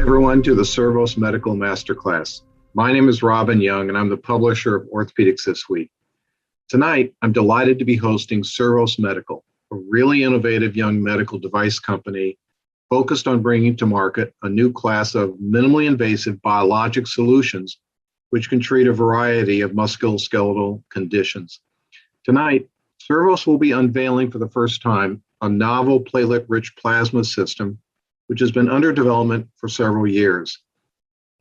everyone to the Cervos Medical Masterclass. My name is Robin Young, and I'm the publisher of Orthopedics This Week. Tonight, I'm delighted to be hosting Cervos Medical, a really innovative young medical device company focused on bringing to market a new class of minimally invasive biologic solutions which can treat a variety of musculoskeletal conditions. Tonight, Cervos will be unveiling for the first time a novel platelet-rich plasma system which has been under development for several years.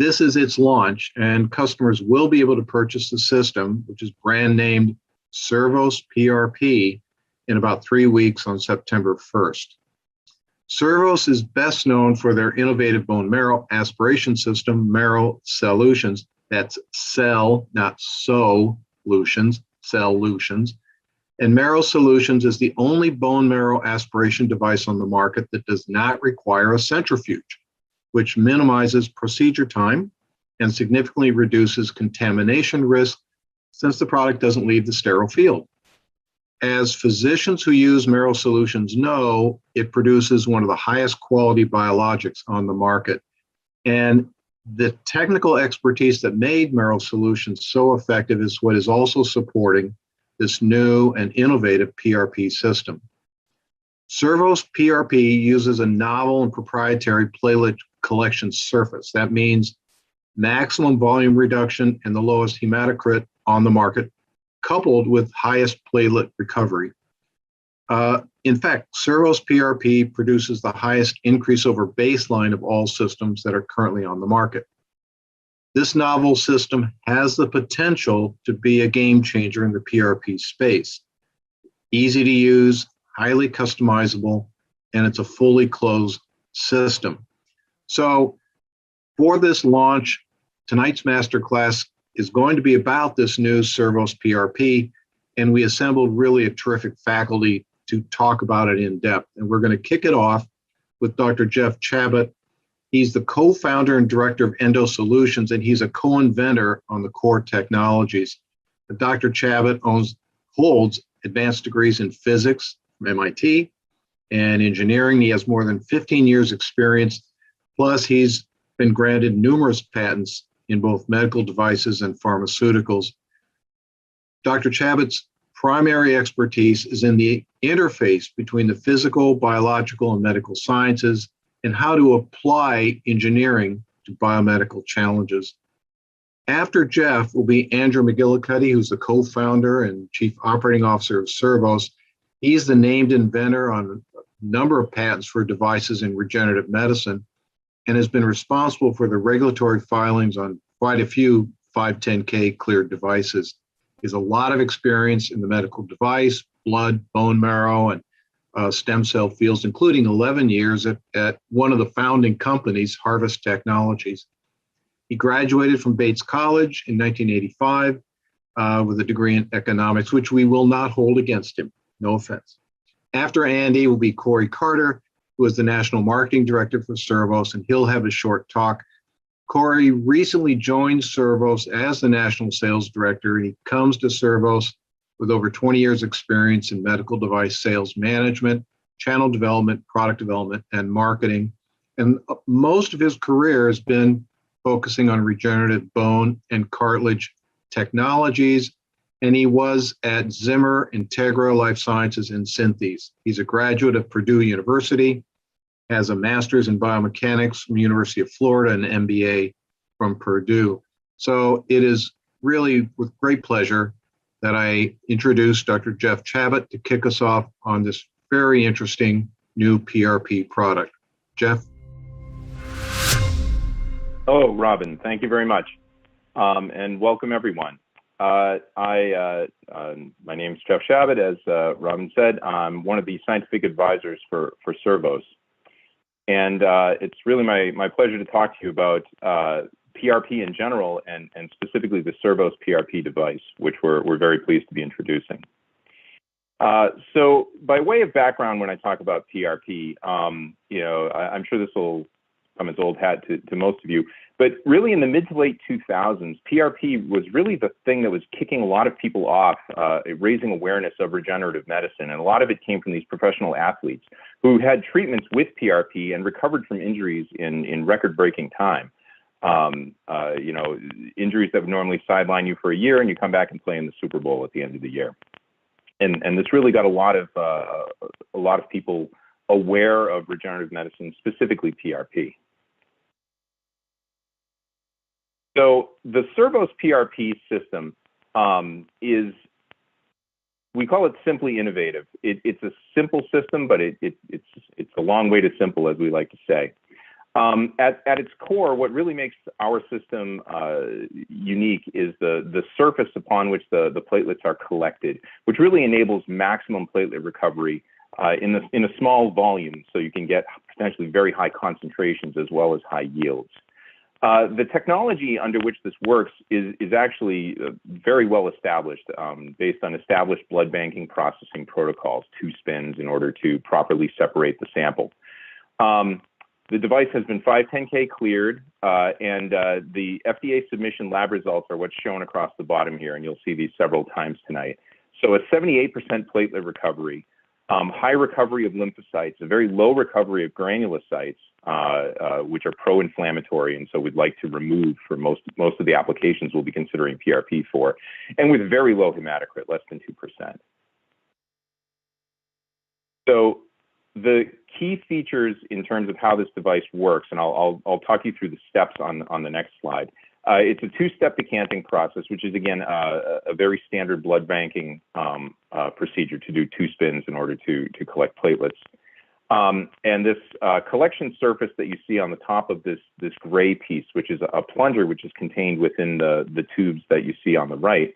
This is its launch, and customers will be able to purchase the system, which is brand named Cervos PRP, in about 3 weeks on September 1st. Cervos is best known for their innovative bone marrow aspiration system, Marrow Solutions. That's cell, not solutions, solutions. And Marrow Solutions is the only bone marrow aspiration device on the market that does not require a centrifuge, which minimizes procedure time and significantly reduces contamination risk since the product doesn't leave the sterile field. As physicians who use Marrow Solutions know, it produces one of the highest quality biologics on the market. And the technical expertise that made Marrow Solutions so effective is what is also supporting this new and innovative PRP system. Cervos PRP uses a novel and proprietary platelet collection surface. That means maximum volume reduction and the lowest hematocrit on the market, coupled with highest platelet recovery. In fact, Cervos PRP produces the highest increase over baseline of all systems that are currently on the market. This novel system has the potential to be a game changer in the PRP space. Easy to use, highly customizable, and it's a fully closed system. So for this launch, tonight's masterclass is going to be about this new Cervos PRP, and we assembled really a terrific faculty to talk about it in depth. And we're going to kick it off with Dr. Jeff Chabot. He's the co-founder and director of Endo Solutions, and he's a co-inventor on the core technologies. Dr. Chabot holds advanced degrees in physics from MIT and engineering. He has more than 15 years experience. Plus, he's been granted numerous patents in both medical devices and pharmaceuticals. Dr. Chabot's primary expertise is in the interface between the physical, biological, and medical sciences, and how to apply engineering to biomedical challenges. After Jeff will be Andrew McGillicuddy, who's the co-founder and chief operating officer of Cervos. He's the named inventor on a number of patents for devices in regenerative medicine and has been responsible for the regulatory filings on quite a few 510K cleared devices. He has a lot of experience in the medical device, blood, bone marrow, and stem cell fields, including 11 years at one of the founding companies, Harvest Technologies. He graduated from Bates College in 1985 with a degree in economics, which we will not hold against him. No offense. After Andy will be Corey Carter, who is the National Marketing Director for Cervos, and he'll have a short talk. Corey recently joined Cervos as the National Sales Director, and he comes to Cervos with over 20 years experience in medical device sales management, channel development, product development, and marketing. And most of his career has been focusing on regenerative bone and cartilage technologies. And he was at Zimmer, Integra Life Sciences, and Synthes. He's a graduate of Purdue University, has a master's in biomechanics from University of Florida and an MBA from Purdue. So it is really with great pleasure that I introduce Dr. Jeff Chabot to kick us off on this very interesting new PRP product. Jeff? Oh, Robin, thank you very much. And welcome everyone. My name is Jeff Chabot, as Robin said. I'm one of the scientific advisors for Cervos. And it's really my pleasure to talk to you about PRP in general, and specifically the Cervos PRP device, which we're very pleased to be introducing. So by way of background, when I talk about PRP, I'm sure this will come as old hat to most of you. But really in the mid to late 2000s, PRP was really the thing that was kicking a lot of people off, raising awareness of regenerative medicine. And a lot of it came from these professional athletes who had treatments with PRP and recovered from injuries in record-breaking time. You know, injuries that would normally sideline you for a year, and you come back and play in the Super Bowl at the end of the year. And this really got a lot of people aware of regenerative medicine, specifically PRP. So the Cervos PRP system is, we call it simply innovative. It's a simple system, but it's a long way to simple, as we like to say. At its core, what really makes our system unique is the surface upon which the platelets are collected, which really enables maximum platelet recovery in a small volume, so you can get potentially very high concentrations as well as high yields. The technology under which this works is actually very well established, based on established blood banking processing protocols, 2 spins in order to properly separate the sample. The device has been 510K cleared, and the FDA submission lab results are what's shown across the bottom here, and you'll see these several times tonight. So a 78% platelet recovery, high recovery of lymphocytes, a very low recovery of granulocytes, which are pro-inflammatory, and so we'd like to remove for most of the applications we'll be considering PRP for, and with very low hematocrit, less than 2%. So the key features in terms of how this device works, and I'll talk you through the steps on the next slide. It's a 2-step decanting process, which is, again, a very standard blood banking procedure to do 2 spins in order to collect platelets. And this collection surface that you see on the top of this gray piece, which is a plunger, which is contained within the tubes that you see on the right,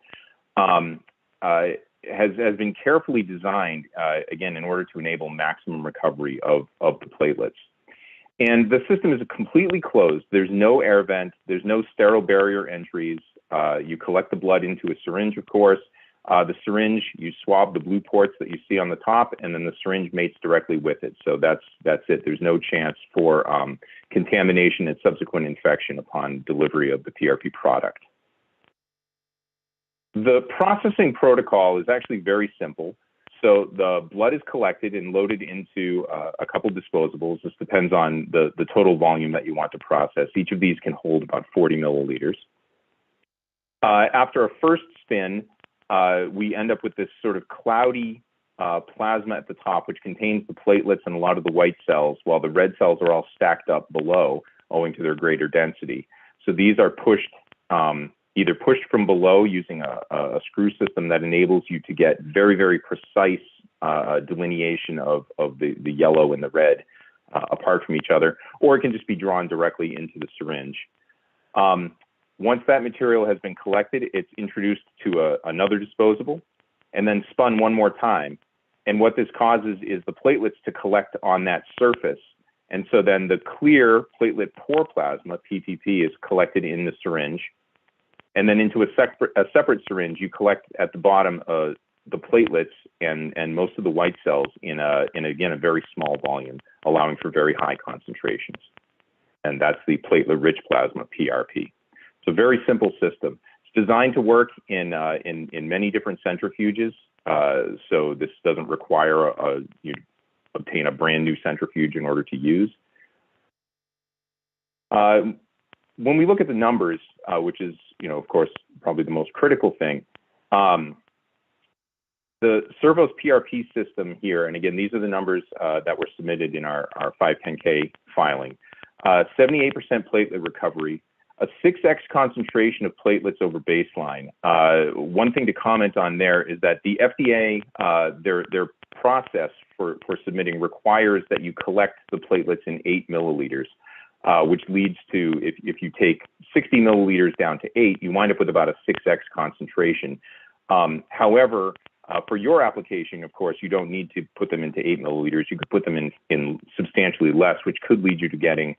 has been carefully designed, again, in order to enable maximum recovery of the platelets. And the system is completely closed. There's no air vent. There's no sterile barrier entries. You collect the blood into a syringe, of course. The syringe, you swab the blue ports that you see on the top, and then the syringe mates directly with it. So that's it. There's no chance for contamination and subsequent infection upon delivery of the PRP product. The processing protocol is actually very simple. So the blood is collected and loaded into a couple disposables. This depends on the total volume that you want to process. Each of these can hold about 40 milliliters. After a first spin, we end up with this sort of cloudy plasma at the top, which contains the platelets and a lot of the white cells, while the red cells are all stacked up below, owing to their greater density. So these are pushed, either pushed from below using a screw system that enables you to get very, very precise delineation of the yellow and the red apart from each other, or it can just be drawn directly into the syringe. Once that material has been collected, it's introduced to another disposable and then spun one more time. And what this causes is the platelets to collect on that surface. And so then the clear platelet pore plasma, PPP, is collected in the syringe. And then into a separate syringe, you collect at the bottom the platelets and most of the white cells in again, a very small volume, allowing for very high concentrations. And that's the platelet-rich plasma, PRP. It's a very simple system. It's designed to work in many different centrifuges, so this doesn't require you obtain a brand new centrifuge in order to use. When we look at the numbers, which is, of course, probably the most critical thing, the Cervos PRP system here, and again, these are the numbers that were submitted in our 510K filing. 78% platelet recovery, a 6x concentration of platelets over baseline. One thing to comment on there is that the FDA, their process for submitting requires that you collect the platelets in 8 milliliters. Which leads to, if you take 60 milliliters down to 8, you wind up with about a 6x concentration. However, for your application, of course, you don't need to put them into 8 milliliters. You could put them in substantially less, which could lead you to getting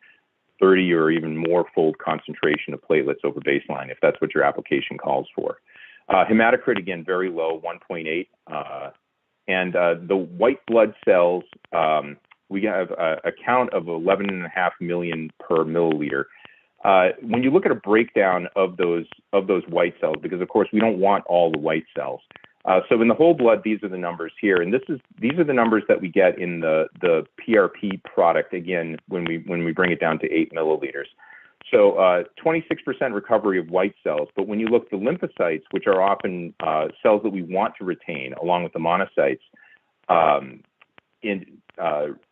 30 or even more fold concentration of platelets over baseline, if that's what your application calls for. Hematocrit, again, very low, 1.8. And the white blood cells we have a count of 11.5 million per milliliter. When you look at a breakdown of those white cells, because of course we don't want all the white cells. So in the whole blood, these are the numbers here, and these are the numbers that we get in the PRP product. Again, when we bring it down to 8 milliliters. So 26% recovery of white cells. But when you look at the lymphocytes, which are often cells that we want to retain, along with the monocytes, in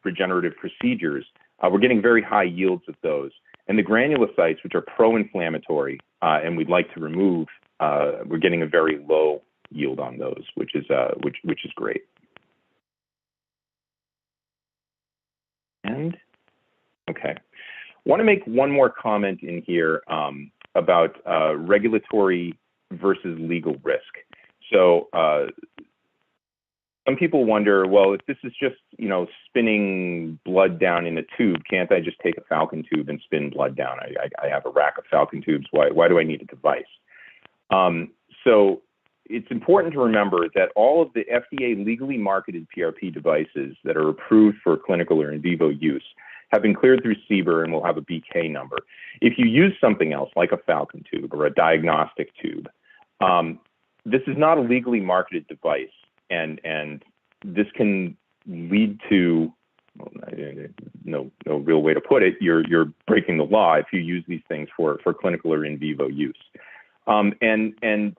regenerative procedures, we're getting very high yields of those. And the granulocytes, which are pro-inflammatory and we'd like to remove, we're getting a very low yield on those, which is great. And okay, want to make one more comment in here about regulatory versus legal risk. So some people wonder, well, if this is just, you know, spinning blood down in a tube, can't I just take a Falcon tube and spin blood down? I have a rack of Falcon tubes. Why do I need a device? So it's important to remember that all of the FDA legally marketed PRP devices that are approved for clinical or in vivo use have been cleared through CBER and will have a BK number. If you use something else like a Falcon tube or a diagnostic tube, this is not a legally marketed device. And this can lead to, well, no real way to put it, you're breaking the law if you use these things for clinical or in vivo use. And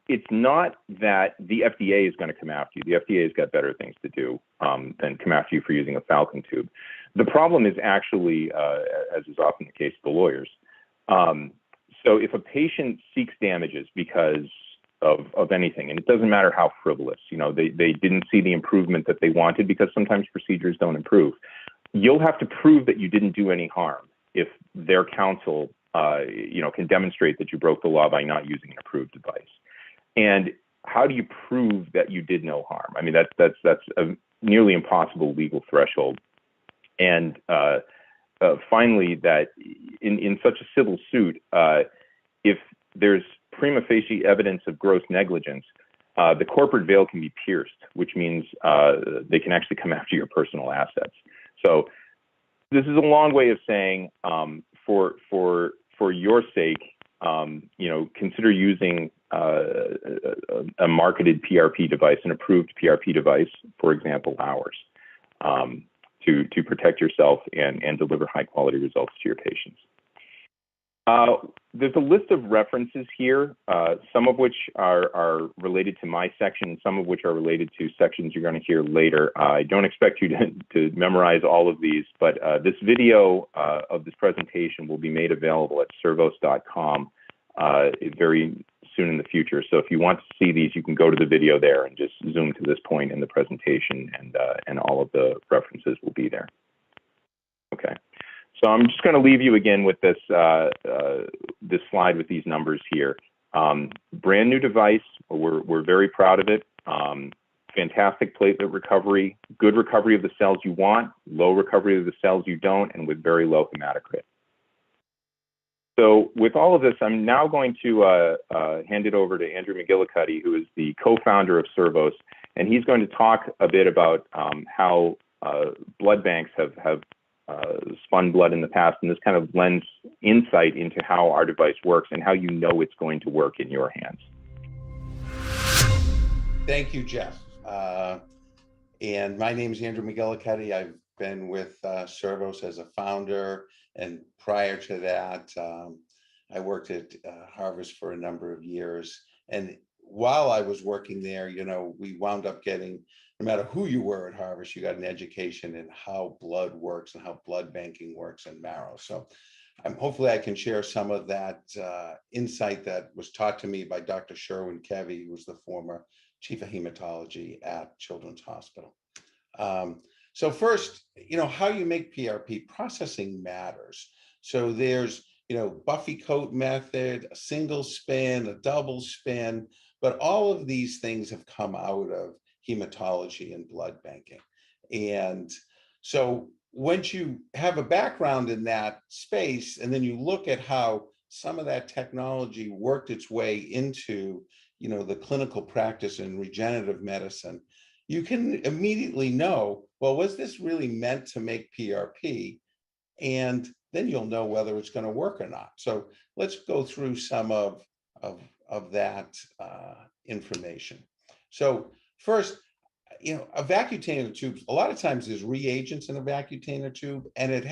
it's not that the FDA is going to come after you. The FDA has got better things to do than come after you for using a Falcon tube. The problem is actually, as is often the case, the lawyers. So if a patient seeks damages because of anything, and it doesn't matter how frivolous, you know, they didn't see the improvement that they wanted, because sometimes procedures don't improve, you'll have to prove that you didn't do any harm if their counsel you know, can demonstrate that you broke the law by not using an approved device. And how do you prove that you did no harm? I mean, that's a nearly impossible legal threshold. And finally, that in such a civil suit, if there's prima facie evidence of gross negligence, the corporate veil can be pierced, which means they can actually come after your personal assets. So this is a long way of saying, for your sake, you know, consider using a marketed PRP device, an approved PRP device, for example, ours, to protect yourself and deliver high quality results to your patients. There's a list of references here, some of which are related to my section, some of which are related to sections you're going to hear later. I don't expect you to memorize all of these, but this video of this presentation will be made available at cervos.com very soon in the future. So if you want to see these, you can go to the video there and just zoom to this point in the presentation, and all of the references will be there. Okay. So I'm just going to leave you again with this this slide with these numbers here. Brand new device. We're very proud of it. Fantastic platelet recovery, good recovery of the cells you want, low recovery of the cells you don't, and with very low hematocrit. So with all of this, I'm now going to hand it over to Andrew McGillicuddy, who is the co-founder of Cervos, and he's going to talk a bit about how blood banks have spun blood in the past, and this kind of lends insight into how our device works and how you know it's going to work in your hands. Thank you, Jeff. And my name is Andrew McGillicuddy. I've been with Cervos as a founder, and prior to that, I worked at Harvard for a number of years. And while I was working there, you know, we wound up getting, no matter who you were at Harvard, you got an education in how blood works and how blood banking works in marrow. So hopefully I can share some of that insight that was taught to me by Dr. Sherwin Kevy, who was the former chief of hematology at Children's Hospital. So first, you know, how you make PRP processing matters. So there's, you know, Buffy coat method, a single spin, a double spin, but all of these things have come out of hematology and blood banking. And so once you have a background in that space, and then you look at how some of that technology worked its way into, you know, the clinical practice in regenerative medicine, you can immediately know, well, was this really meant to make PRP? And then you'll know whether it's going to work or not. So let's go through some of that information. So first, a vacutainer tube, a lot of times there's reagents in a vacutainer tube, and it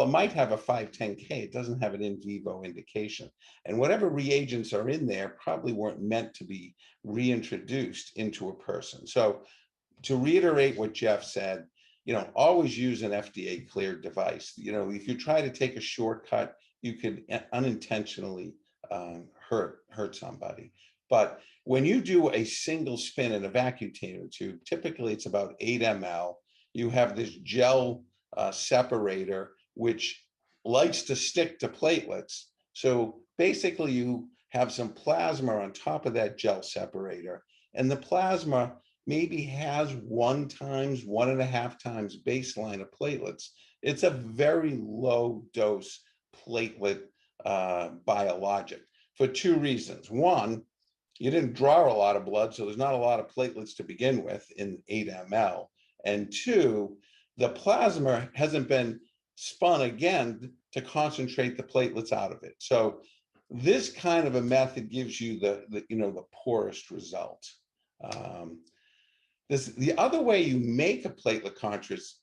might have a 510K, it doesn't have an in vivo indication. And whatever reagents are in there probably weren't meant to be reintroduced into a person. So to reiterate what Jeff said, always use an FDA cleared device. If you try to take a shortcut, you could unintentionally hurt somebody. But when you do a single spin in a vacutainer tube, typically it's about 8 ml. You have this gel separator, which likes to stick to platelets. So basically you have some plasma on top of that gel separator, and the plasma maybe has 1.5 times baseline of platelets. It's a very low dose platelet biologic for two reasons. One, you didn't draw a lot of blood, so there's not a lot of platelets to begin with in 8 ml. And two, the plasma hasn't been spun again to concentrate the platelets out of it. So this kind of a method gives you the poorest result. The other way you make a platelet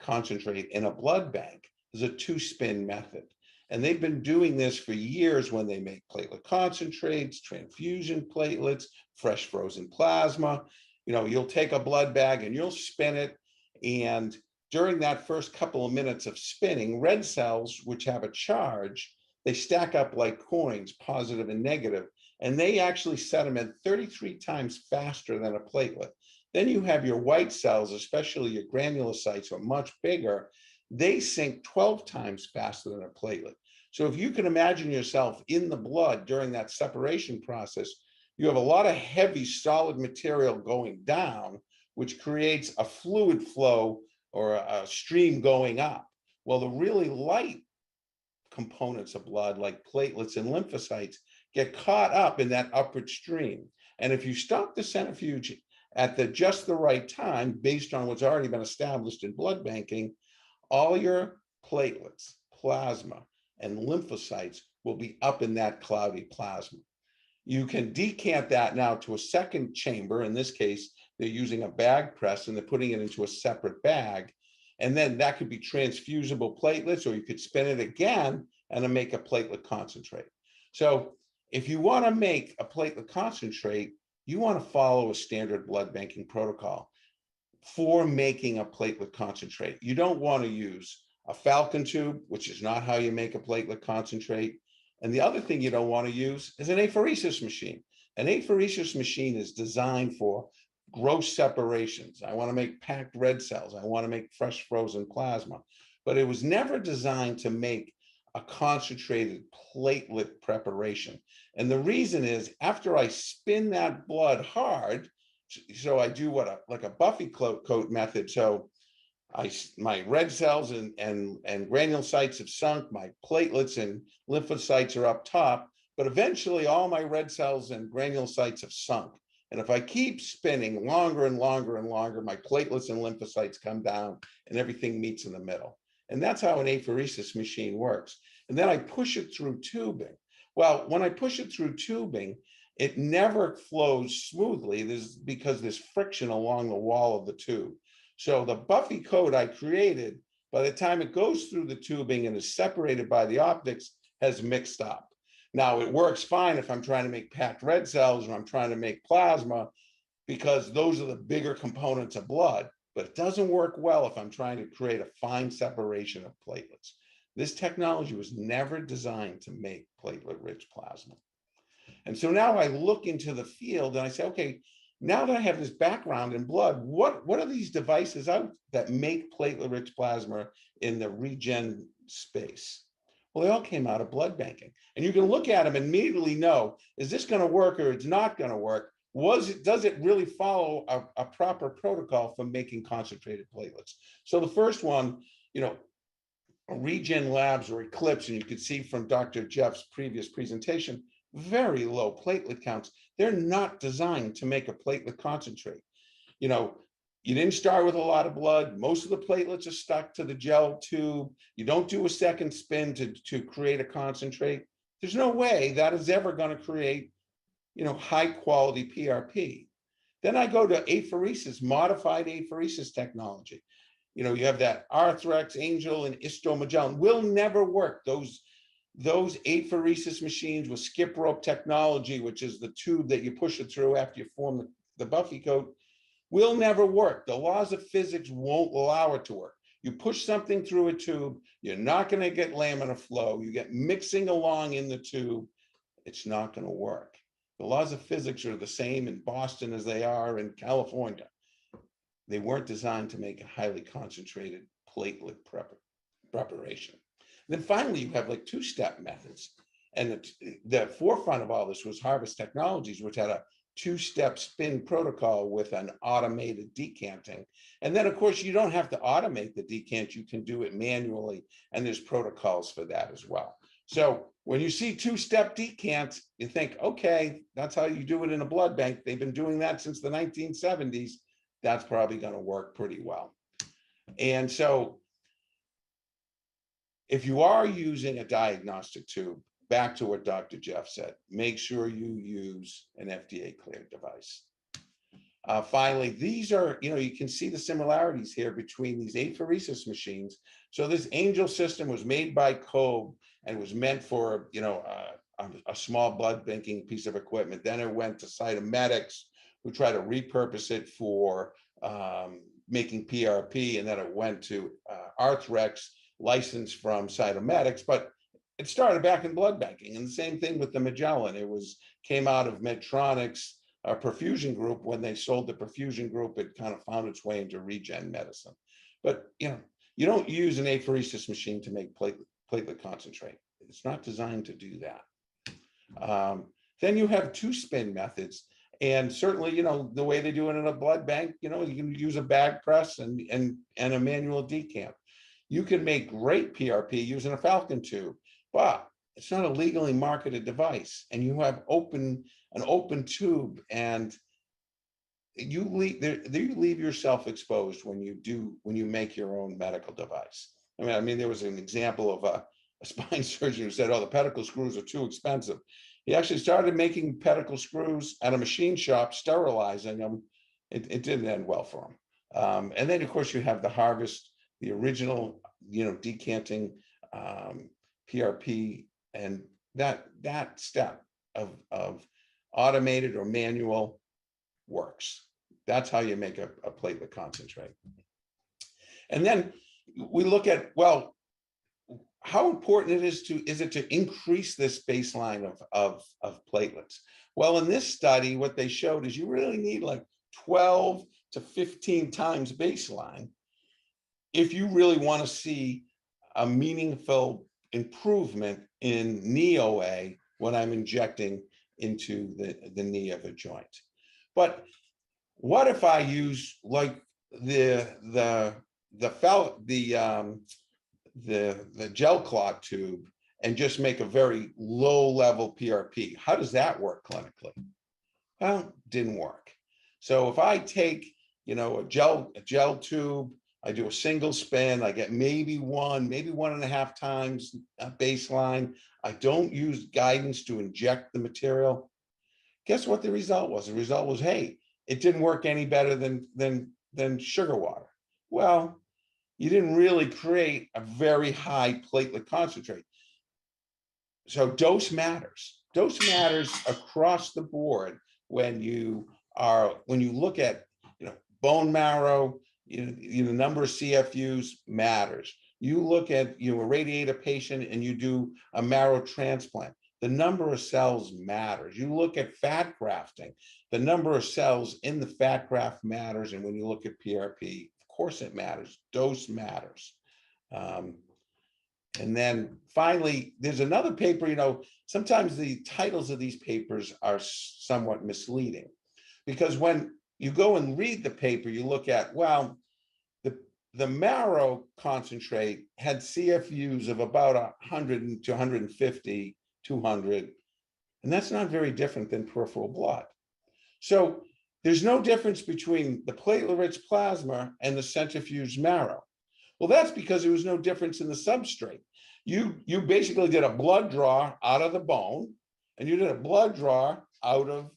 concentrate in a blood bank is a 2-spin method. And they've been doing this for years when they make platelet concentrates, transfusion platelets, fresh frozen plasma. You'll take a blood bag and you'll spin it. And during that first couple of minutes of spinning, red cells, which have a charge, they stack up like coins, positive and negative, and they actually sediment 33 times faster than a platelet. Then you have your white cells, especially your granulocytes, are much bigger. They sink 12 times faster than a platelet. So if you can imagine yourself in the blood during that separation process, you have a lot of heavy solid material going down, which creates a fluid flow or a stream going up. Well, the really light components of blood, like platelets and lymphocytes, get caught up in that upward stream. And if you stop the centrifuge at just the right time, based on what's already been established in blood banking, all your platelets, plasma, and lymphocytes will be up in that cloudy plasma. You can decant that now to a second chamber. In this case, they're using a bag press and they're putting it into a separate bag. And then that could be transfusible platelets, or you could spin it again and then make a platelet concentrate. So if you want to make a platelet concentrate, you want to follow a standard blood banking protocol for making a platelet concentrate. You don't want to use a falcon tube, which is not how you make a platelet concentrate. And the other thing you don't want to use is an apheresis machine. An apheresis machine is designed for gross separations. I want to make packed red cells. I want to make fresh frozen plasma. But it was never designed to make a concentrated platelet preparation. And the reason is, after I spin that blood hard, so I do like a Buffy coat method. So my red cells and granulocytes have sunk, my platelets and lymphocytes are up top, but eventually all my red cells and granulocytes have sunk. And if I keep spinning longer and longer and longer, my platelets and lymphocytes come down and everything meets in the middle. And that's how an apheresis machine works. And then I push it through tubing. Well, when I push it through tubing, it never flows smoothly because there's friction along the wall of the tube. So the Buffy coat I created, by the time it goes through the tubing and is separated by the optics, has mixed up. Now, it works fine if I'm trying to make packed red cells or I'm trying to make plasma, because those are the bigger components of blood, but it doesn't work well if I'm trying to create a fine separation of platelets. This technology was never designed to make platelet-rich plasma. And so now I look into the field and I say, okay, now that I have this background in blood, what are these devices out that make platelet-rich plasma in the regen space? Well, they all came out of blood banking. And you can look at them and immediately know, is this going to work or it's not going to work? Does it really follow a proper protocol for making concentrated platelets? So the first one, Regen Labs or Eclipse, and you could see from Dr. Jeff's previous presentation, very low platelet counts. They're not designed to make a platelet concentrate. You didn't start with a lot of blood. Most of the platelets are stuck to the gel tube. You don't do a second spin to create a concentrate. There's no way that is ever going to create, high quality PRP. Then I go to apheresis, modified apheresis technology. You have that Arthrex, Angel, and Magellan will never work. Those apheresis machines with skip rope technology, which is the tube that you push it through after you form the Buffy coat, will never work. The laws of physics won't allow it to work. You push something through a tube, you're not going to get laminar flow. You get mixing along in the tube. It's not going to work. The laws of physics are the same in Boston as they are in California. They weren't designed to make a highly concentrated platelet preparation. Then finally, you have like two-step methods. And the forefront of all this was Harvest Technologies, which had a two-step spin protocol with an automated decanting. And then, of course, you don't have to automate the decant. You can do it manually, and there's protocols for that as well. So when you see two-step decants, you think, okay, that's how you do it in a blood bank. They've been doing that since the 1970s. That's probably going to work pretty well. And so if you are using a diagnostic tube, back to what Dr. Jeff said, make sure you use an FDA cleared device. Finally, these are, you can see the similarities here between these apheresis machines. So this Angel system was made by Kobe and was meant for, a small blood banking piece of equipment. Then it went to Cytomedics, who tried to repurpose it for making PRP. And then it went to Arthrex, licensed from Cytomedics, but it started back in blood banking. And the same thing with the Magellan. It came out of Medtronic's perfusion group. When they sold the perfusion group, it kind of found its way into regen medicine. But you don't use an apheresis machine to make platelet concentrate. It's not designed to do that. Then you have two spin methods. And certainly, the way they do it in a blood bank, you can use a bag press and a manual decant. You can make great PRP using a Falcon tube, but it's not a legally marketed device. And you have an open tube, and you leave yourself exposed when you make your own medical device. I mean, there was an example of a spine surgeon who said, "Oh, the pedicle screws are too expensive." He actually started making pedicle screws at a machine shop, sterilizing them. It didn't end well for him. And then, of course, you have the Harvest, the original, decanting PRP, and that step of automated or manual works. That's how you make a platelet concentrate. And then we look at, well, how important is it to increase this baseline of platelets? Well, in this study, what they showed is you really need like 12 to 15 times baseline if you really want to see a meaningful improvement in knee OA when I'm injecting into the knee of a joint. But what if I use like the gel clot tube and just make a very low level PRP? How does that work clinically? Well, didn't work. So if I take, a gel tube, I do a single spin, I get maybe 1.5 times baseline. I don't use guidance to inject the material. Guess what the result was? The result was, hey, it didn't work any better than sugar water. Well, you didn't really create a very high platelet concentrate. So dose matters. Dose matters across the board when you look at bone marrow, the number of CFUs matters. You look at irradiate a patient and you do a marrow transplant. The number of cells matters. You look at fat grafting, the number of cells in the fat graft matters. And when you look at PRP, of course it matters. Dose matters. And then finally, there's another paper, sometimes the titles of these papers are somewhat misleading, because when you go and read the paper, you look at, well, the marrow concentrate had CFUs of about 100 to 150, 200, and that's not very different than peripheral blood. So there's no difference between the platelet-rich plasma and the centrifuged marrow. Well, that's because there was no difference in the substrate. You basically did a blood draw out of the bone, and you did a blood draw out of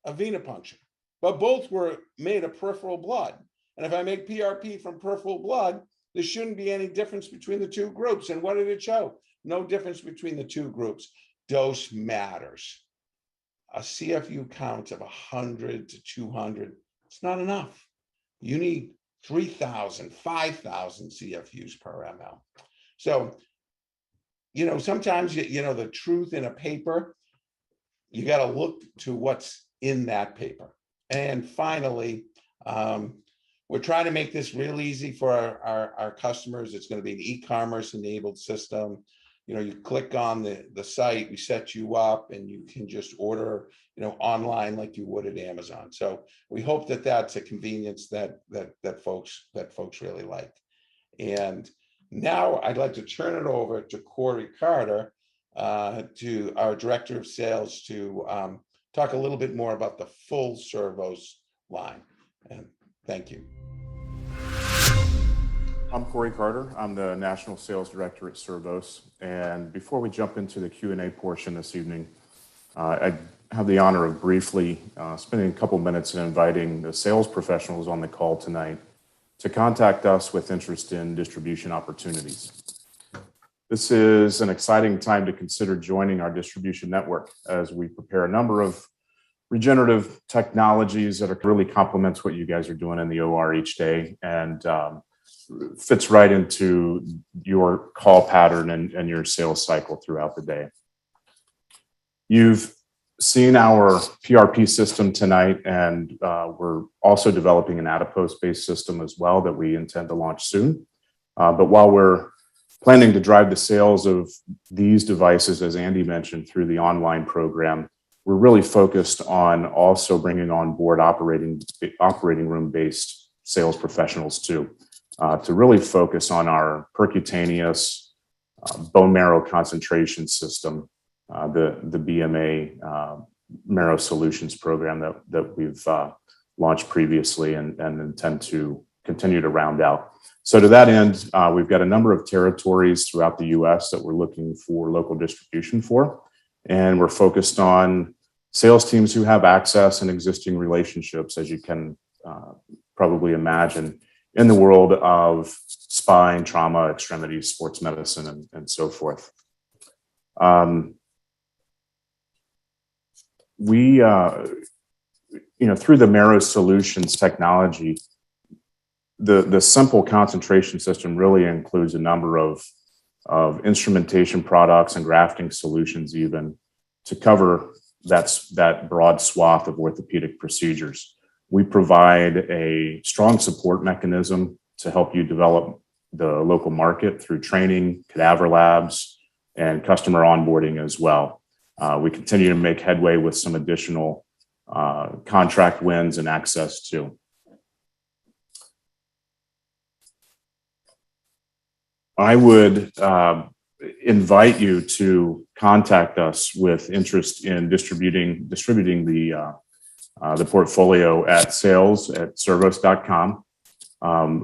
a venipuncture. But both were made of peripheral blood. And if I make PRP from peripheral blood, there shouldn't be any difference between the two groups. And what did it show? No difference between the two groups. Dose matters. A CFU count of 100 to 200, it's not enough. You need 3,000, 5,000 CFUs per ml. So, sometimes, the truth in a paper, you got to look to what's in that paper. And finally, we're trying to make this real easy for our customers. It's going to be an e-commerce enabled system. You click on the site, we set you up, and you can just order, online like you would at Amazon. So we hope that that's a convenience that folks really like. And now I'd like to turn it over to Corey Carter, to our Director of Sales, to talk a little bit more about the full Cervos line. And thank you. I'm Corey Carter. I'm the National Sales Director at Cervos. And before we jump into the Q&A portion this evening, I have the honor of briefly spending a couple minutes and inviting the sales professionals on the call tonight to contact us with interest in distribution opportunities. This is an exciting time to consider joining our distribution network as we prepare a number of regenerative technologies that really complements what you guys are doing in the OR each day, and fits right into your call pattern and your sales cycle throughout the day. You've seen our PRP system tonight, and we're also developing an adipose-based system as well that we intend to launch soon. But while we're planning to drive the sales of these devices, as Andy mentioned, through the online program, we're really focused on also bringing on board operating room-based sales professionals too, to really focus on our percutaneous bone marrow concentration system, the BMA Marrow Solutions program that we've launched previously and intend to continue to round out. So to that end, we've got a number of territories throughout the US that we're looking for local distribution for, and we're focused on sales teams who have access and existing relationships, as you can probably imagine, in the world of spine, trauma, extremities, sports medicine, and so forth. We, through the Marrow Solutions technology, the simple concentration system really includes a number of instrumentation products and grafting solutions even to cover that broad swath of orthopedic procedures. We provide a strong support mechanism to help you develop the local market through training, cadaver labs, and customer onboarding as well. We continue to make headway with some additional contract wins and access too. I would invite you to contact us with interest in distributing the portfolio at sales@cervos.com,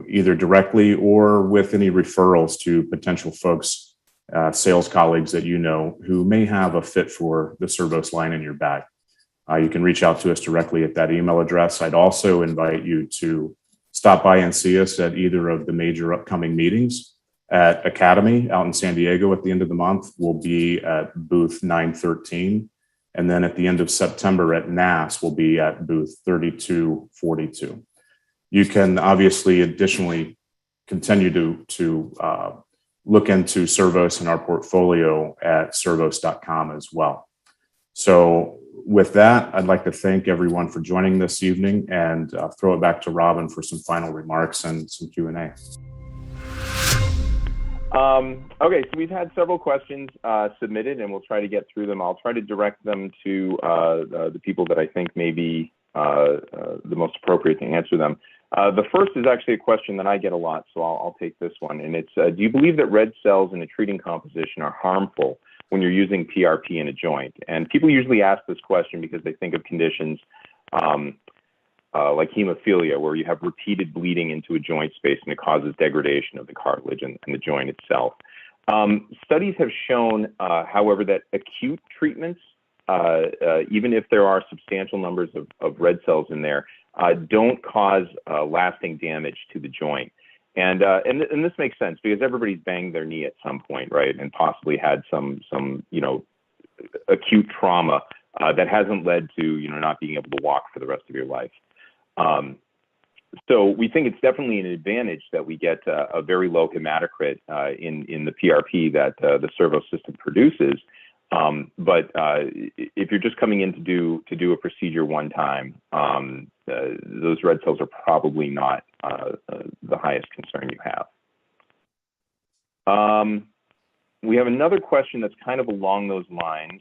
either directly or with any referrals to potential folks, sales colleagues that you know who may have a fit for the Cervos line in your bag. You can reach out to us directly at that email address. I'd also invite you to stop by and see us at either of the major upcoming meetings. At Academy out in San Diego at the end of the month, we'll be at booth 913. And then at the end of September at NASS, we'll be at booth 3242. You can obviously additionally continue to look into Cervos and our portfolio at cervos.com as well. So with that, I'd like to thank everyone for joining this evening and throw it back to Robin for some final remarks and some Q&A. Okay, so we've had several questions submitted, and we'll try to get through them. I'll try to direct them to the people that I think may be the most appropriate to answer them. The first is actually a question that I get a lot, so I'll take this one. And it's, do you believe that red cells in a treating composition are harmful when you're using PRP in a joint? And people usually ask this question because they think of conditions like hemophilia, where you have repeated bleeding into a joint space and it causes degradation of the cartilage and the joint itself. Studies have shown, however, that acute treatments, even if there are substantial numbers of red cells in there, don't cause lasting damage to the joint. And this makes sense because everybody's banged their knee at some point, right? And possibly had some acute trauma that hasn't led to, not being able to walk for the rest of your life. So we think it's definitely an advantage that we get a very low hematocrit in the PRP that the Cervos system produces. But if you're just coming in to do a procedure one time, those red cells are probably not the highest concern you have. We have another question that's kind of along those lines,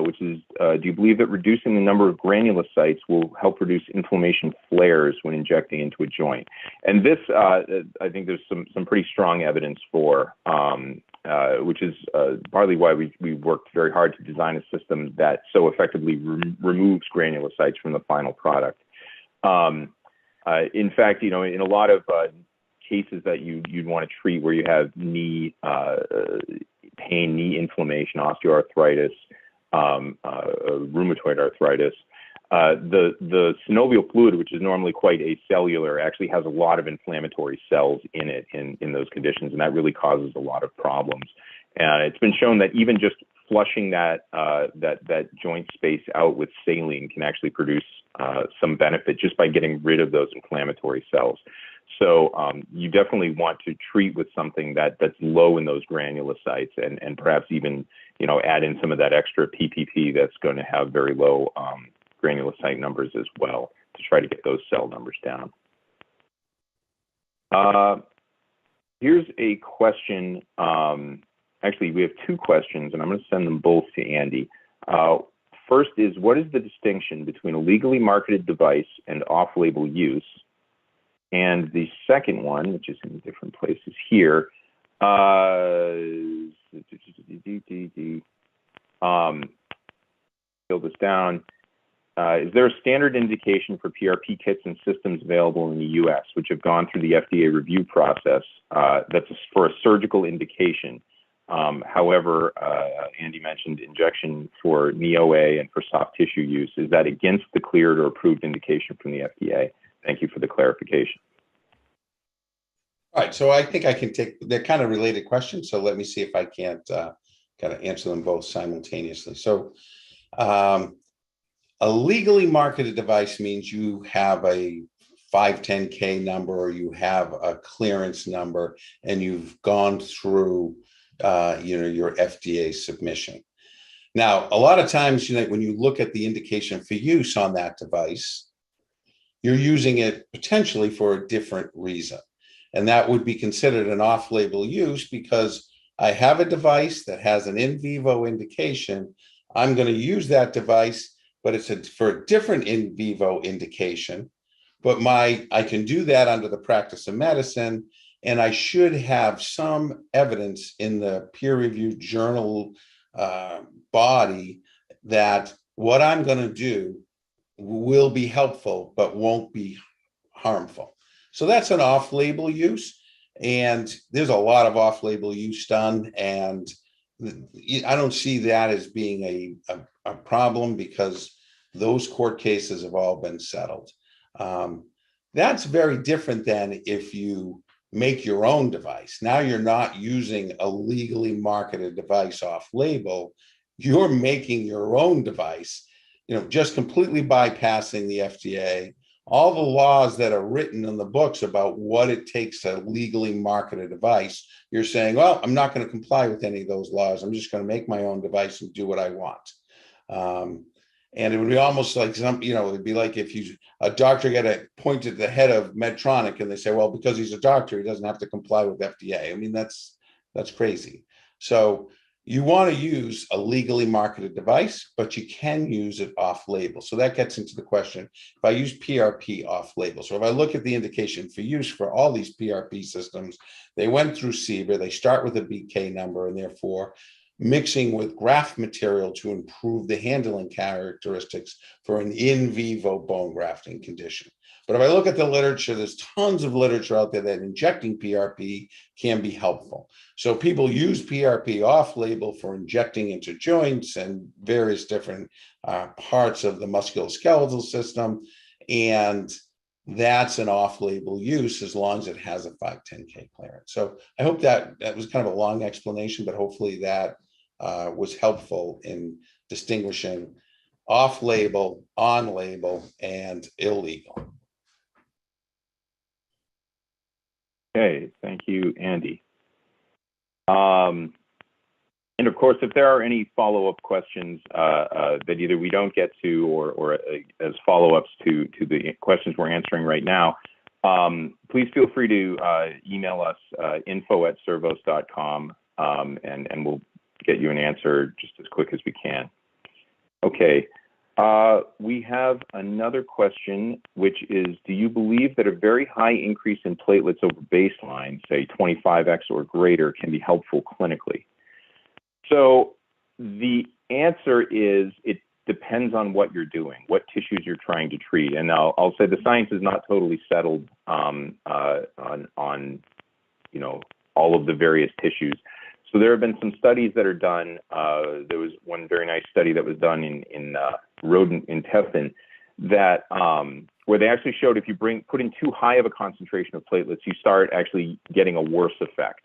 which is, do you believe that reducing the number of granulocytes will help reduce inflammation flares when injecting into a joint? And this, I think there's some pretty strong evidence for, which is partly why we worked very hard to design a system that so effectively removes granulocytes from the final product. In fact, in a lot of cases that you'd want to treat where you have knee pain, knee inflammation, osteoarthritis, rheumatoid arthritis, the synovial fluid, which is normally quite acellular, actually has a lot of inflammatory cells in it in those conditions, and that really causes a lot of problems. And it's been shown that even just flushing that joint space out with saline can actually produce some benefit just by getting rid of those inflammatory cells. So you definitely want to treat with something that's low in those granulocytes, and perhaps even add in some of that extra PPP that's going to have very low granulocyte numbers as well to try to get those cell numbers down. Here's a question. Actually, we have two questions, and I'm going to send them both to Andy. First is, what is the distinction between a legally marketed device and off-label use? And the second one, which is in different places here, fill this down. Is there a standard indication for PRP kits and systems available in the U.S. which have gone through the FDA review process that's for a surgical indication? However, Andy mentioned injection for knee OA and for soft tissue use. Is that against the cleared or approved indication from the FDA? Thank you for the clarification. All right, so I think I can take, they're kind of related questions, so let me see if I can't kind of answer them both simultaneously. So a legally marketed device means you have a 510K number or you have a clearance number and you've gone through your FDA submission. Now, a lot of times, when you look at the indication for use on that device, you're using it potentially for a different reason. And that would be considered an off-label use because I have a device that has an in vivo indication. I'm going to use that device, but it's for a different in vivo indication. But I can do that under the practice of medicine, and I should have some evidence in the peer-reviewed journal body that what I'm going to do will be helpful, but won't be harmful. So that's an off-label use, and there's a lot of off-label use done, and I don't see that as being a problem because those court cases have all been settled. That's very different than if you make your own device. Now you're not using a legally marketed device off-label. You're making your own device, just completely bypassing the FDA. All the laws that are written in the books about what it takes to legally market a device, you're saying, well, I'm not going to comply with any of those laws. I'm just going to make my own device and do what I want. And it would be almost like it would be like if a doctor got appointed the head of Medtronic and they say, well, because he's a doctor, he doesn't have to comply with FDA. I mean, that's crazy. So you want to use a legally marketed device, but you can use it off-label. So that gets into the question, if I use PRP off-label. So if I look at the indication for use for all these PRP systems, they went through CBER, they start with a BK number, and therefore mixing with graft material to improve the handling characteristics for an in vivo bone grafting condition. But if I look at the literature, there's tons of literature out there that injecting PRP can be helpful. So people use PRP off-label for injecting into joints and various different parts of the musculoskeletal system. And that's an off-label use as long as it has a 510(k) clearance. So I hope that was kind of a long explanation, but hopefully that was helpful in distinguishing off-label, on-label, and illegal. Okay, thank you, Andy. And of course, if there are any follow-up questions that either we don't get to or as follow-ups to the questions we're answering right now, please feel free to email us info@cervos.com, and we'll get you an answer just as quick as we can. Okay. We have another question, which is, do you believe that a very high increase in platelets over baseline, say 25x or greater, can be helpful clinically? So the answer is it depends on what you're doing, what tissues you're trying to treat. And I'll say the science is not totally settled on all of the various tissues. So there have been some studies that are done. There was one very nice study that was done in rodent intestine that where they actually showed if you put in too high of a concentration of platelets, you start actually getting a worse effect.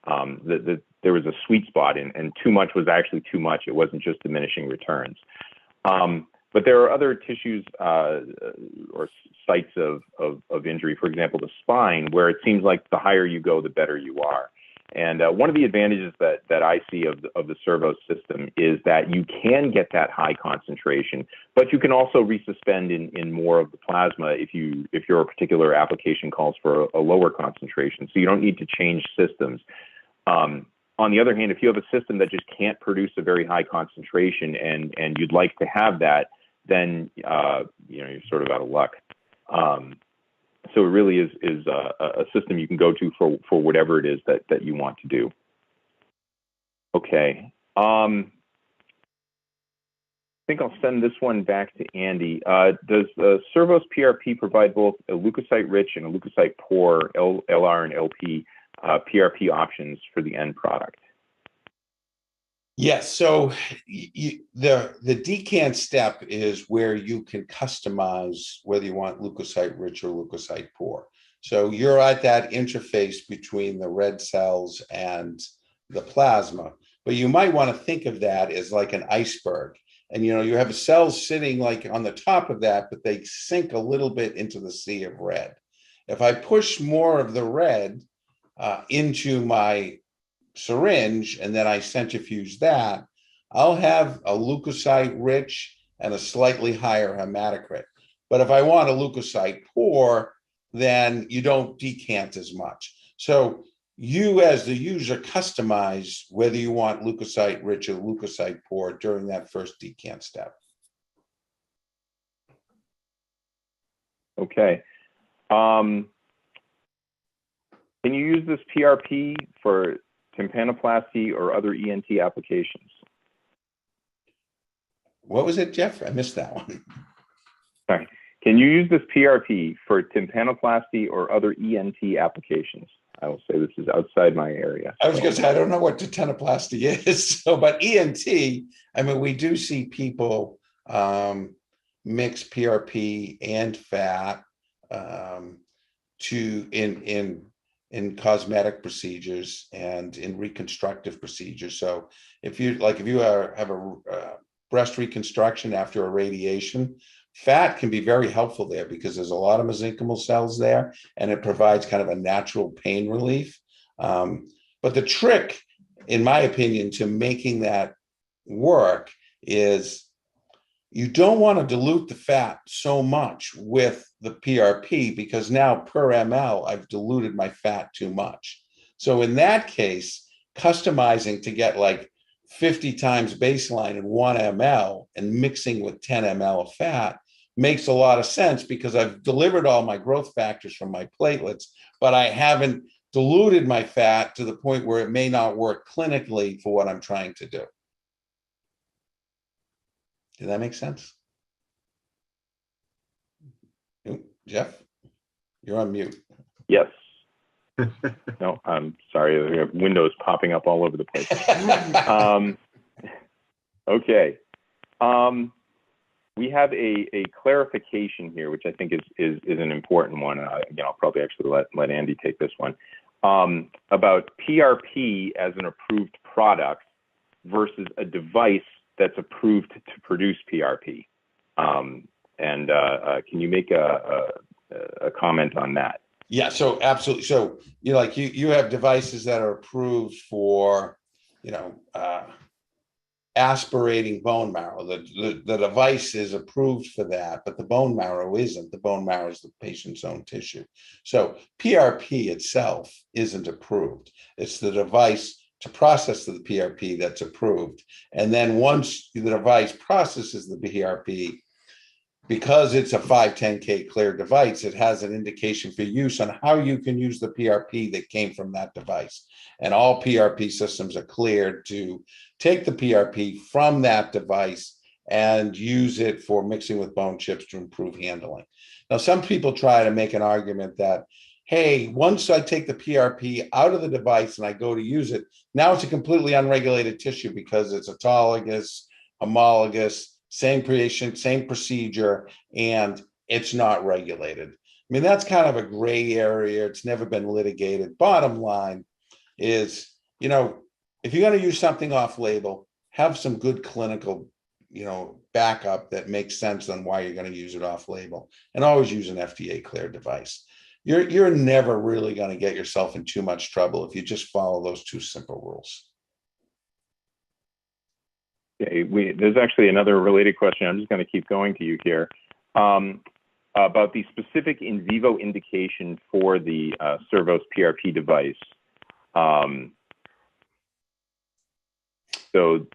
There was a sweet spot, and too much was actually too much. It wasn't just diminishing returns. But there are other tissues or sites of injury, for example, the spine, where it seems like the higher you go, the better you are. And one of the advantages that I see of the Cervos system is that you can get that high concentration, but you can also resuspend in more of the plasma if your particular application calls for a lower concentration. So you don't need to change systems. On the other hand, if you have a system that just can't produce a very high concentration and you'd like to have that, then you're sort of out of luck. So it really is a system you can go to for whatever it is that you want to do. Okay. I think I'll send this one back to Andy. Does the Cervos PRP provide both a leukocyte-rich and a leukocyte-poor LR and LP PRP options for the end product? Yes, so the decant step is where you can customize whether you want leukocyte rich or leukocyte poor. So you're at that interface between the red cells and the plasma, but you might want to think of that as like an iceberg. And you have cells sitting like on the top of that, but they sink a little bit into the sea of red. If I push more of the red into my syringe and then I centrifuge that, I'll have a leukocyte rich and a slightly higher hematocrit. But if I want a leukocyte poor, then you don't decant as much. So you as the user customize whether you want leukocyte rich or leukocyte poor during that first decant step. Okay. Can you use this PRP for tympanoplasty or other ENT applications? What was it, Jeff? I missed that one. Sorry. Can you use this PRP for tympanoplasty or other ENT applications? I will say this is outside my area. I was going to say, I don't know what tympanoplasty is. So, but ENT, I mean, we do see people mix PRP and fat in cosmetic procedures and in reconstructive procedures. So if you have a breast reconstruction after a radiation, fat can be very helpful there because there's a lot of mesenchymal cells there and it provides kind of a natural pain relief. But the trick, in my opinion, to making that work is you don't want to dilute the fat so much with the PRP because now per ml, I've diluted my fat too much. So in that case, customizing to get like 50 times baseline in 1 ml and mixing with 10 ml of fat makes a lot of sense because I've delivered all my growth factors from my platelets, but I haven't diluted my fat to the point where it may not work clinically for what I'm trying to do. Did that make sense? Jeff, you're on mute. Yes. No, I'm sorry. We have windows popping up all over the place. Okay. We have a clarification here, which I think is an important one. And again, I'll probably actually let Andy take this one, about PRP as an approved product versus a device that's approved to produce PRP. Can you make a comment on that? Yeah, so absolutely. So you have devices that are approved for, aspirating bone marrow. The device is approved for that, but the bone marrow isn't. The bone marrow is the patient's own tissue. So PRP itself isn't approved. It's the device to process the PRP that's approved. And then once the device processes the PRP, because it's a 510K cleared device, it has an indication for use on how you can use the PRP that came from that device. And all PRP systems are cleared to take the PRP from that device and use it for mixing with bone chips to improve handling. Now, some people try to make an argument that, hey, once I take the PRP out of the device and I go to use it, now it's a completely unregulated tissue because it's autologous, homologous, same patient, same procedure, and it's not regulated. I mean, that's kind of a gray area. It's never been litigated. Bottom line is, if you're going to use something off label, have some good clinical, backup that makes sense on why you're going to use it off label, and always use an FDA cleared device. You're never really going to get yourself in too much trouble if you just follow those two simple rules. There's actually another related question. I'm just going to keep going to you here, about the specific in vivo indication for the Cervos PRP device. So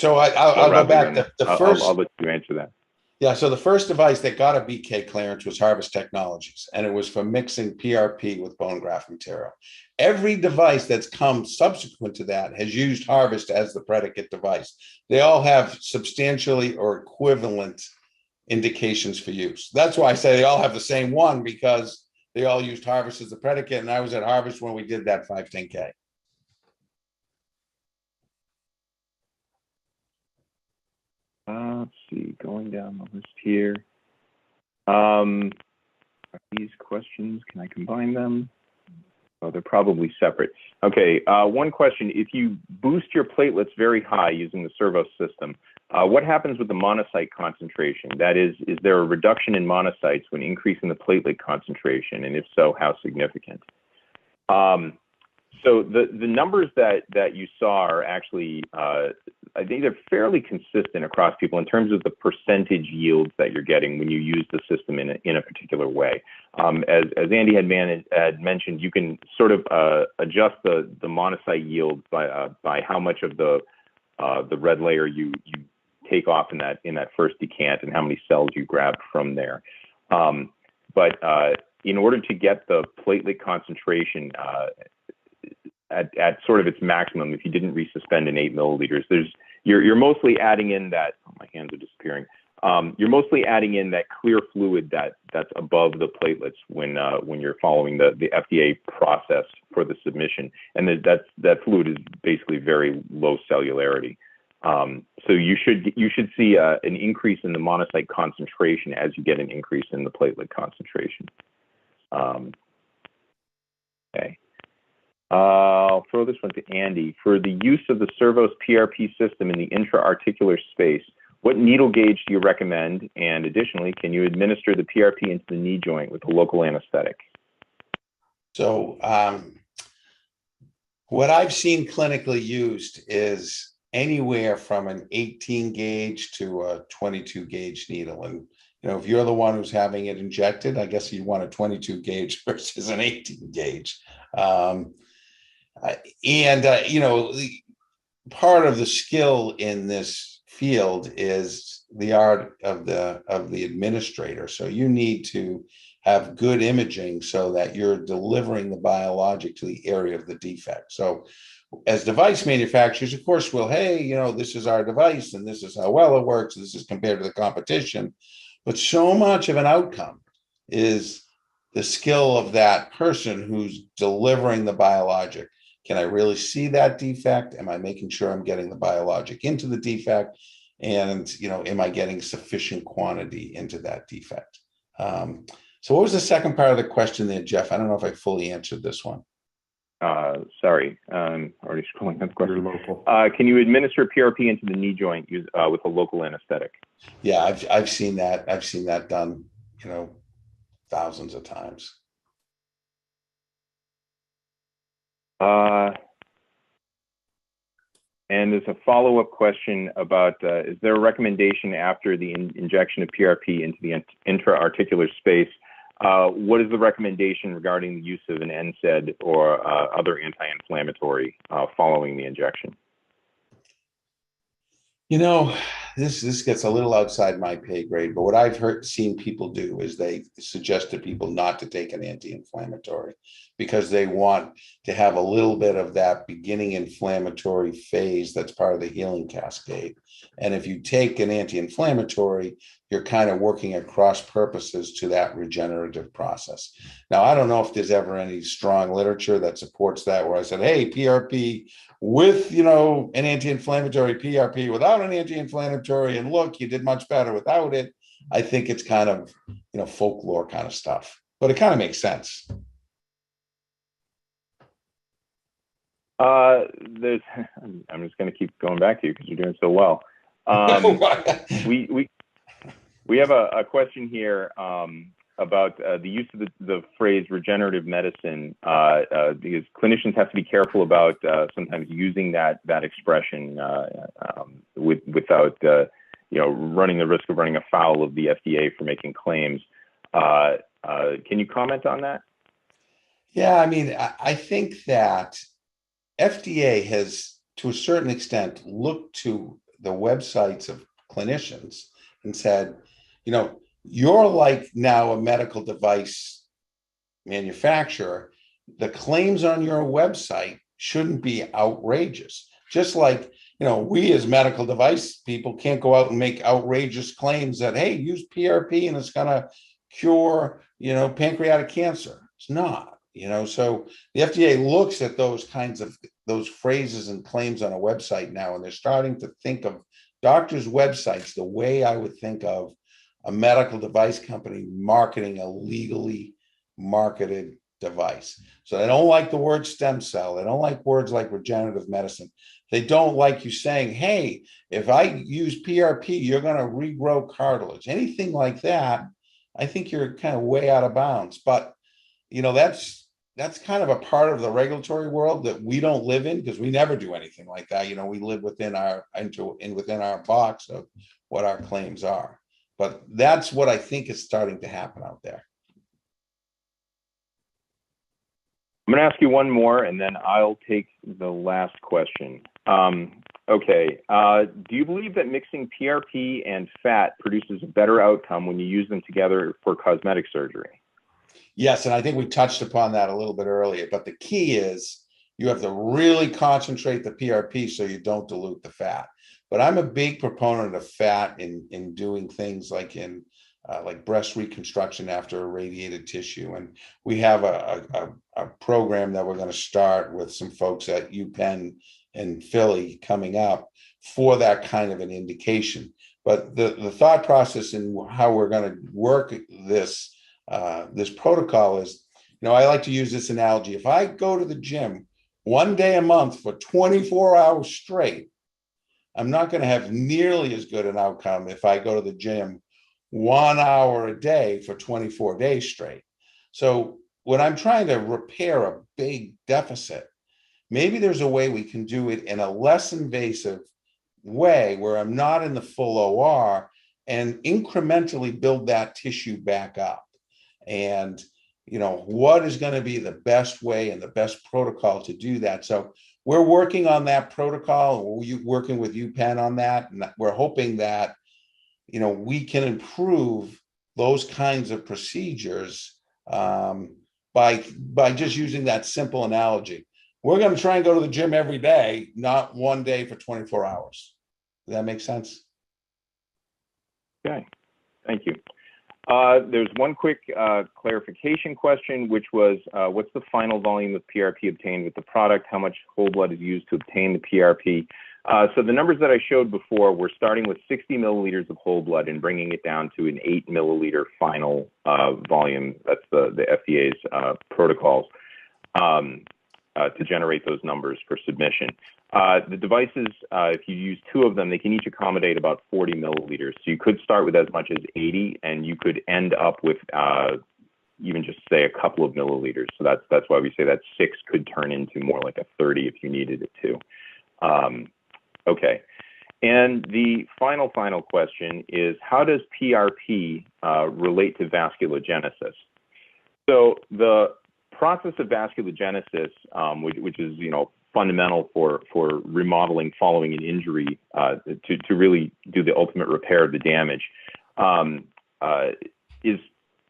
I'll go back. The first, I'll let you answer that. Yeah, so the first device that got a BK clearance was Harvest Technologies, and it was for mixing PRP with bone graft material. Every device that's come subsequent to that has used Harvest as the predicate device. They all have substantially or equivalent indications for use. That's why I say they all have the same one, because they all used Harvest as the predicate, and I was at Harvest when we did that 510K. Let's see, going down the list here. Are these questions, can I combine them? Oh, they're probably separate. Okay, one question. If you boost your platelets very high using the Cervos system, what happens with the monocyte concentration? That is there a reduction in monocytes when increasing the platelet concentration? And if so, how significant? So the numbers that you saw are actually, I think they're fairly consistent across people in terms of the percentage yields that you're getting when you use the system in a particular way. As Andy had mentioned, you can sort of adjust the monocyte yield by how much of the red layer you take off in that first decant and how many cells you grab from there. But in order to get the platelet concentration at sort of its maximum, if you didn't resuspend in 8 milliliters, you're mostly adding in that, oh, my hands are disappearing. You're mostly adding in that clear fluid that's above the platelets when you're following the FDA process for the submission, and that fluid is basically very low cellularity. So you should see an increase in the monocyte concentration as you get an increase in the platelet concentration. Okay. I'll throw this one to Andy. For the use of the Cervos PRP system in the intra-articular space, what needle gauge do you recommend? And additionally, can you administer the PRP into the knee joint with a local anesthetic? So what I've seen clinically used is anywhere from an 18 gauge to a 22 gauge needle. And if you're the one who's having it injected, I guess you want a 22 gauge versus an 18 gauge. Part of the skill in this field is the art of the administrator. So you need to have good imaging so that you're delivering the biologic to the area of the defect. So as device manufacturers, of course, we'll, hey, this is our device and this is how well it works. This is compared to the competition. But so much of an outcome is the skill of that person who's delivering the biologic. Can I really see that defect? Am I making sure I'm getting the biologic into the defect? And, am I getting sufficient quantity into that defect? So what was the second part of the question there, Jeff? I don't know if I fully answered this one. Sorry, already scrolling up the question. You're local. Can you administer PRP into the knee joint with a local anesthetic? Yeah, I've seen that. I've seen that done, thousands of times. And there's a follow-up question about, is there a recommendation after the injection of PRP into the intra-articular space? What is the recommendation regarding the use of an NSAID or other anti-inflammatory following the injection? This gets a little outside my pay grade, but what I've seen people do is they suggest to people not to take an anti-inflammatory because they want to have a little bit of that beginning inflammatory phase that's part of the healing cascade. And if you take an anti-inflammatory, you're kind of working at cross purposes to that regenerative process. Now, I don't know if there's ever any strong literature that supports that, where I said, hey, PRP with, an anti-inflammatory, PRP without an anti-inflammatory, and look, you did much better without it. I think it's kind of, folklore kind of stuff, but it kind of makes sense. I'm just going to keep going back to you because you're doing so well. We have a question here about the use of the phrase regenerative medicine, because clinicians have to be careful about sometimes using that expression without running the risk of running afoul of the FDA for making claims. Can you comment on that? Yeah, I think that FDA has, to a certain extent, looked to the websites of clinicians and said, you're like now a medical device manufacturer. The claims on your website shouldn't be outrageous. Just like, we as medical device people can't go out and make outrageous claims that, hey, use PRP and it's going to cure, pancreatic cancer. It's not, so the FDA looks at those kinds of those phrases and claims on a website now, and they're starting to think of doctors' websites the way I would think of a medical device company marketing a legally marketed device. So they don't like the word stem cell. They don't like words like regenerative medicine. They don't like you saying, hey, if I use PRP, you're going to regrow cartilage. Anything like that, I think you're kind of way out of bounds. But, that's kind of a part of the regulatory world that we don't live in because we never do anything like that. We live within our box of what our claims are. But that's what I think is starting to happen out there. I'm going to ask you one more, and then I'll take the last question. Okay. Do you believe that mixing PRP and fat produces a better outcome when you use them together for cosmetic surgery? Yes, and I think we touched upon that a little bit earlier, but the key is you have to really concentrate the PRP so you don't dilute the fat. But I'm a big proponent of fat in doing things like in like breast reconstruction after irradiated tissue. And we have a program that we're going to start with some folks at UPenn in Philly coming up for that kind of an indication. But the thought process and how we're going to work this protocol is, I like to use this analogy. If I go to the gym one day a month for 24 hours straight, I'm not going to have nearly as good an outcome if I go to the gym 1 hour a day for 24 days straight. So when I'm trying to repair a big deficit, maybe there's a way we can do it in a less invasive way where I'm not in the full OR and incrementally build that tissue back up. And, what is going to be the best way and the best protocol to do that? So we're working on that protocol. We're working with UPenn on that. And we're hoping that, we can improve those kinds of procedures by just using that simple analogy. We're going to try and go to the gym every day, not one day for 24 hours. Does that make sense? Okay, thank you. There's one quick clarification question, which was, what's the final volume of PRP obtained with the product? How much whole blood is used to obtain the PRP? So the numbers that I showed before, we're starting with 60 milliliters of whole blood and bringing it down to an 8 milliliter final volume. That's the FDA's protocols to generate those numbers for submission. The devices, if you use 2 of them, they can each accommodate about 40 milliliters. So you could start with as much as 80, and you could end up with even just say a couple of milliliters. So that's why we say that 6 could turn into more like a 30 if you needed it to. Okay. And the final question is, how does PRP relate to vasculogenesis? So the process of vasculogenesis, which is, fundamental for remodeling following an injury to really do the ultimate repair of the damage, is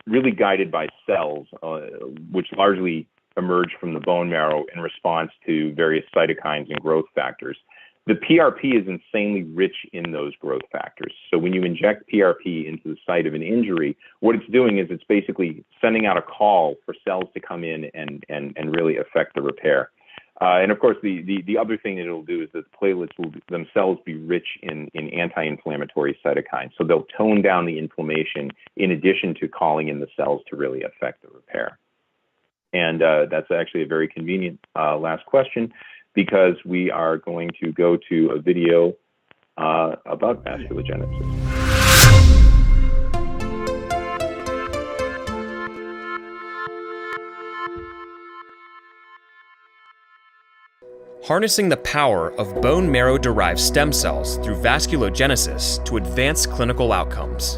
really guided by cells, which largely emerge from the bone marrow in response to various cytokines and growth factors. The PRP is insanely rich in those growth factors. So when you inject PRP into the site of an injury, what it's doing is it's basically sending out a call for cells to come in and really affect the repair. And of course, the other thing that it'll do is that the platelets will themselves be rich in anti-inflammatory cytokines. So they'll tone down the inflammation in addition to calling in the cells to really affect the repair. And that's actually a very convenient last question, because we are going to go to a video about vasculogenesis. Harnessing the power of bone marrow-derived stem cells through vasculogenesis to advance clinical outcomes.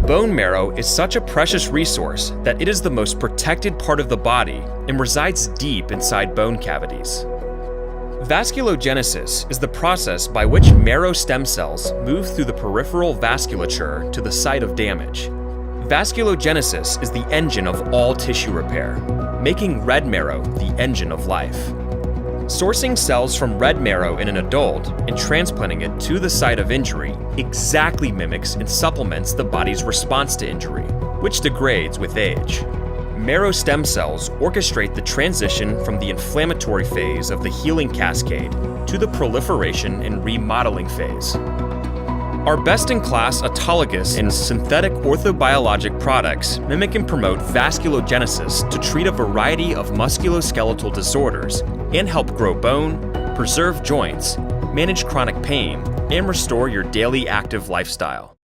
Bone marrow is such a precious resource that it is the most protected part of the body and resides deep inside bone cavities. Vasculogenesis is the process by which marrow stem cells move through the peripheral vasculature to the site of damage. Vasculogenesis is the engine of all tissue repair, making red marrow the engine of life. Sourcing cells from red marrow in an adult and transplanting it to the site of injury exactly mimics and supplements the body's response to injury, which degrades with age. Marrow stem cells orchestrate the transition from the inflammatory phase of the healing cascade to the proliferation and remodeling phase. Our best-in-class autologous and synthetic orthobiologic products mimic and promote vasculogenesis to treat a variety of musculoskeletal disorders and help grow bone, preserve joints, manage chronic pain, and restore your daily active lifestyle.